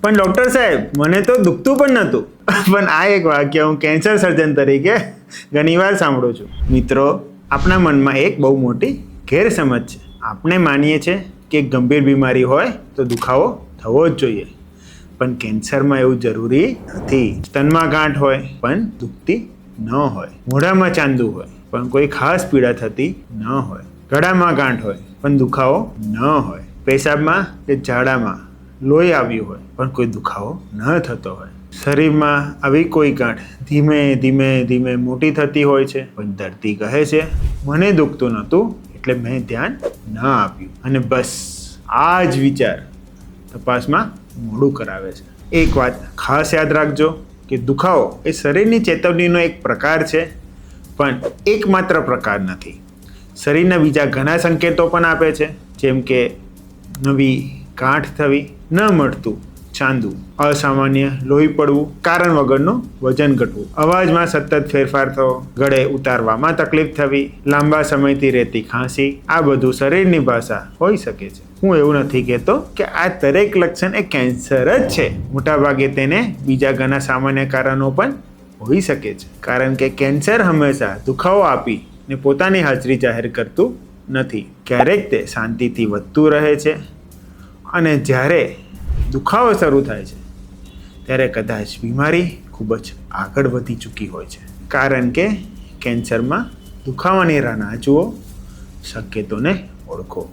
પણ ડૉક્ટર સાહેબ મને તો દુખતું પણ નહોતું. પણ આ એક વાક્ય હું કેન્સર સર્જન તરીકે ઘણીવાર સાંભળું છું. મિત્રો, આપણા મનમાં એક બહુ મોટી ગેરસમજ છે. આપણે માનીએ છીએ કે ગંભીર બીમારી હોય તો દુખાવો થવો જ જોઈએ, પણ કેન્સરમાં એવું જરૂરી નથી. સ્તનમાં ગાંઠ હોય પણ દુખતી ન હોય, મોઢામાં ચાંદુ હોય પણ કોઈ ખાસ પીડા થતી ન હોય, ગળામાં ગાંઠ હોય પણ દુખાવો ન હોય, પેશાબમાં કે ઝાડામાં લોહી આવ્યું હોય પણ કોઈ દુખાવો ન થતો હોય, શરીરમાં આવી કોઈ ગાંઠ ધીમે ધીમે ધીમે મોટી થતી હોય છે પણ દર્દી કહે છે મને દુખતું નહોતું એટલે મેં ધ્યાન ન આપ્યું, અને બસ આ જ વિચાર તપાસમાં મોડું કરાવે છે. એક વાત ખાસ યાદ રાખજો કે દુખાવો એ શરીરની ચેતવણીનો એક પ્રકાર છે, પણ એકમાત્ર પ્રકાર નથી. શરીરના બીજા ઘણા સંકેતો પણ આપે છે, જેમ કે નવી ગાંઠ થવી, ન મળતું ચાંદુ, અસામાન્ય લોહી પડવું, કારણ વગરનું વજન ઘટવું, અવાજમાં સતત ફેરફાર થવો, ગળે ઉતારવામાં તકલીફ થવી, લાંબા સમયથી રહેતી ખાંસી, આ બધું શરીરની ભાષા હોઈ શકે છે. હું એવું નથી કહેતો કે આ દરેક લક્ષણ એ કેન્સર જ છે. મોટાભાગે તેને બીજા ઘણા સામાન્ય કારણો પણ હોઈ શકે છે, કારણ કે કેન્સર હંમેશા દુખાવો આપીને પોતાની હાજરી જાહેર કરતું નથી. ક્યારેક તે શાંતિથી વધતું રહે છે, અને જ્યારે દુખાવો શરૂ થાય છે ત્યારે કદાચ બીમારી ખૂબ જ આગળ વધી ચૂકી હોય છે. કારણ કે કેન્સરમાં દુખાવાની રાહ ના જુઓ, સંકેતોને ઓળખો.